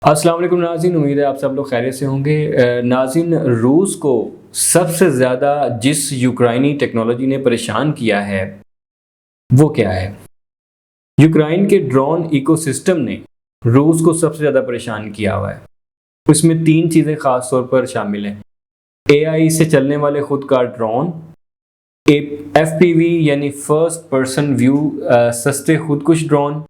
السلام علیکم ناظرین، امید ہے آپ سب لوگ خیریت سے ہوں گے۔ ناظرین، روس کو سب سے زیادہ جس یوکرائنی ٹیکنالوجی نے پریشان کیا ہے وہ کیا ہے؟ یوکرائن کے ڈرون ایکو سسٹم نے روس کو سب سے زیادہ پریشان کیا ہوا ہے۔ اس میں 3 چیزیں خاص طور پر شامل ہیں: AI سے چلنے والے خود کار ڈرون، FPV یعنی فرسٹ پرسن ویو سستے خودکش ڈرون،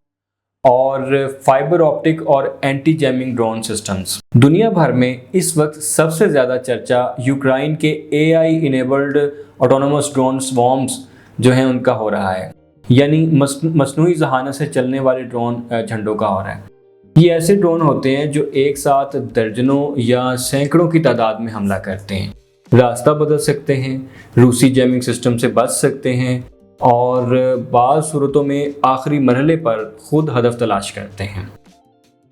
اور فائبر آپٹک اور اینٹی جیمنگ ڈرون سسٹمز۔ دنیا بھر میں اس وقت سب سے زیادہ چرچا یوکرائن کے AI انیبلڈ آٹونومس ڈرون سوارمز جو ہیں ان کا ہو رہا ہے، یعنی مصنوعی ذہانت سے چلنے والے ڈرون جھنڈوں کا ہو رہا ہے۔ یہ ایسے ڈرون ہوتے ہیں جو ایک ساتھ درجنوں یا سینکڑوں کی تعداد میں حملہ کرتے ہیں، راستہ بدل سکتے ہیں، روسی جیمنگ سسٹم سے بچ سکتے ہیں، اور بعض صورتوں میں آخری مرحلے پر خود ہدف تلاش کرتے ہیں۔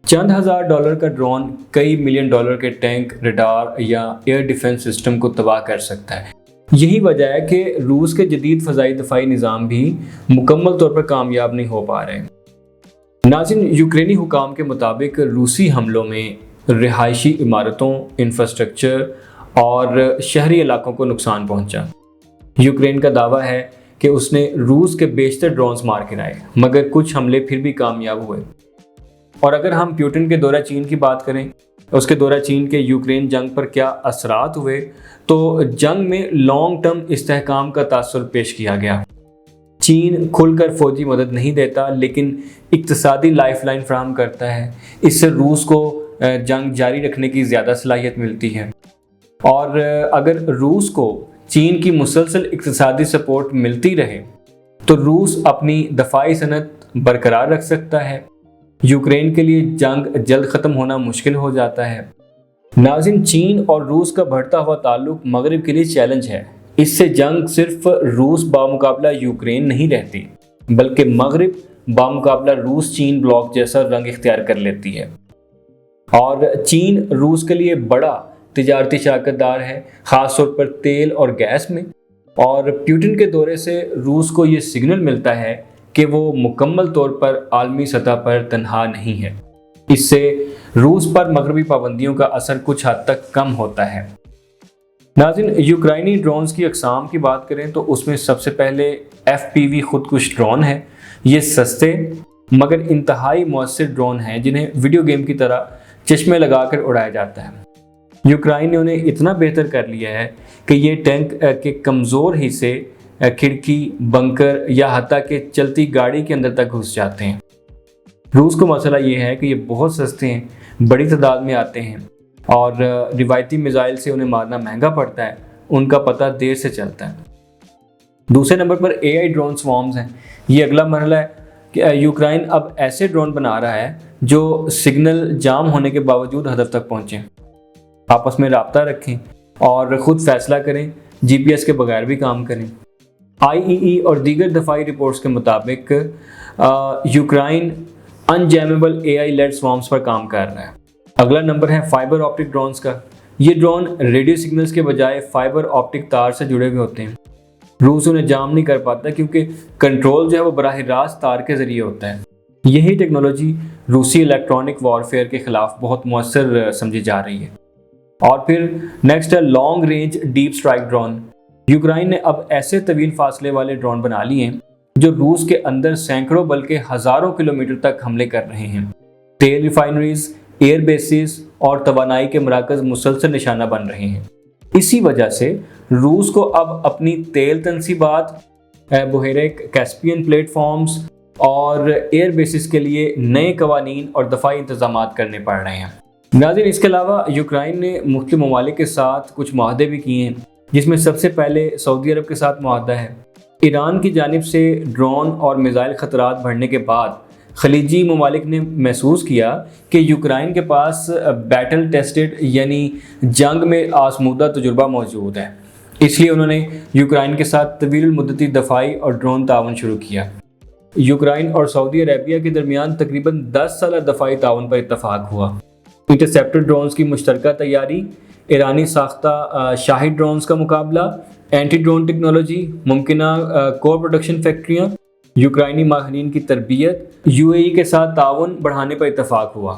چند ہزار ڈالر کا ڈرون کئی ملین ڈالر کے ٹینک، ریڈار یا ایئر ڈیفنس سسٹم کو تباہ کر سکتا ہے۔ یہی وجہ ہے کہ روس کے جدید فضائی دفاعی نظام بھی مکمل طور پر کامیاب نہیں ہو پا رہے۔ ناظرین، یوکرینی حکام کے مطابق روسی حملوں میں رہائشی عمارتوں، انفراسٹرکچر اور شہری علاقوں کو نقصان پہنچا۔ یوکرین کا دعویٰ ہے کہ اس نے روس کے بیشتر ڈرونز مار گرائے، مگر کچھ حملے پھر بھی کامیاب ہوئے۔ اور اگر ہم پیوٹن کے دورہ چین کی بات کریں، اس کے دورہ چین کے یوکرین جنگ پر کیا اثرات ہوئے، تو جنگ میں لانگ ٹرم استحکام کا تاثر پیش کیا گیا۔ چین کھل کر فوجی مدد نہیں دیتا، لیکن اقتصادی لائف لائن فراہم کرتا ہے۔ اس سے روس کو جنگ جاری رکھنے کی زیادہ صلاحیت ملتی ہے، اور اگر روس کو چین کی مسلسل اقتصادی سپورٹ ملتی رہے تو روس اپنی دفاعی صنعت برقرار رکھ سکتا ہے۔ یوکرین کے لیے جنگ جلد ختم ہونا مشکل ہو جاتا ہے۔ ناظرین، چین اور روس کا بڑھتا ہوا تعلق مغرب کے لیے چیلنج ہے۔ اس سے جنگ صرف روس بامقابلہ یوکرین نہیں رہتی، بلکہ مغرب بامقابلہ روس چین بلاک جیسا رنگ اختیار کر لیتی ہے۔ اور چین روس کے لیے بڑا تجارتی شراکت دار ہے، خاص طور پر تیل اور گیس میں، اور پیوٹن کے دورے سے روس کو یہ سگنل ملتا ہے کہ وہ مکمل طور پر عالمی سطح پر تنہا نہیں ہے۔ اس سے روس پر مغربی پابندیوں کا اثر کچھ حد تک کم ہوتا ہے۔ ناظرین، یوکرائنی ڈرونز کی اقسام کی بات کریں تو اس میں سب سے پہلے FPV خودکش ڈرون ہے۔ یہ سستے مگر انتہائی مؤثر ڈرون ہیں جنہیں ویڈیو گیم کی طرح چشمے لگا کر اڑایا جاتا ہے۔ یوکرائن نے انہیں اتنا بہتر کر لیا ہے کہ یہ ٹینک کے کمزور حصے کھڑکی، بنکر یا حتیٰ کہ چلتی گاڑی کے اندر تک گھس جاتے ہیں۔ روس کو مسئلہ یہ ہے کہ یہ بہت سستے ہیں، بڑی تعداد میں آتے ہیں، اور روایتی میزائل سے انہیں مارنا مہنگا پڑتا ہے، ان کا پتہ دیر سے چلتا ہے۔ دوسرے نمبر پر AI ڈرون سوارمز ہیں۔ یہ اگلا مرحلہ ہے کہ یوکرائن اب ایسے ڈرون بنا رہا ہے جو سگنل جام ہونے کے باوجود ہدف تک پہنچیں، آپس میں رابطہ رکھیں اور خود فیصلہ کریں، GPS کے بغیر بھی کام کریں۔ IEE اور دیگر دفاعی رپورٹس کے مطابق یوکرائن انجیمیبل AI لیڈ سوارمز پر کام کر رہا ہے۔ اگلا نمبر ہے فائبر آپٹک ڈرونز کا۔ یہ ڈرون ریڈیو سگنلز کے بجائے فائبر آپٹک تار سے جڑے ہوئے ہوتے ہیں۔ روس انہیں جام نہیں کر پاتا کیونکہ کنٹرول جو ہے وہ براہ راست تار کے ذریعے ہوتا ہے۔ یہی ٹیکنالوجی روسی الیکٹرانک وارفیئر کے خلاف بہت مؤثر سمجھی جا رہی ہے۔ اور پھر نیکسٹ ہے long range deep strike drone. Ukraine نے اب ایسے طویل فاصلے والے ڈرون بنا لیے ہیں جو روس کے اندر سینکڑوں بلکہ ہزاروں کلومیٹر تک حملے کر رہے ہیں۔ تیل ریفائنریز، ایئر بیسز اور توانائی کے مراکز مسلسل نشانہ بن رہے ہیں۔ اسی وجہ سے روس کو اب اپنی تیل تنصیبات، بحیرہ کیسپین پلیٹ فارمز اور ایئر بیسز کے لیے نئے قوانین اور دفاعی انتظامات کرنے پڑ رہے ہیں۔ ناظرین، اس کے علاوہ یوکرائن نے مختلف ممالک کے ساتھ کچھ معاہدے بھی کیے ہیں، جس میں سب سے پہلے سعودی عرب کے ساتھ معاہدہ ہے۔ ایران کی جانب سے ڈرون اور میزائل خطرات بڑھنے کے بعد خلیجی ممالک نے محسوس کیا کہ یوکرائن کے پاس بیٹل ٹیسٹڈ یعنی جنگ میں آزمودہ تجربہ موجود ہے۔ اس لیے انہوں نے یوکرائن کے ساتھ طویل المدتی دفاعی اور ڈرون تعاون شروع کیا۔ یوکرائن اور سعودی عربیہ کے درمیان تقریباً 10 سالہ دفاعی تعاون پر اتفاق ہوا۔ انٹرسیپٹر ڈرونز کی مشترکہ تیاری، ایرانی ساختہ شاہد ڈرونز کا مقابلہ، اینٹی ڈرون ٹیکنالوجی، ممکنہ کور پروڈکشن فیکٹریاں، یوکرائنی ماہرین کی تربیت، UAE کے ساتھ تعاون بڑھانے پر اتفاق ہوا۔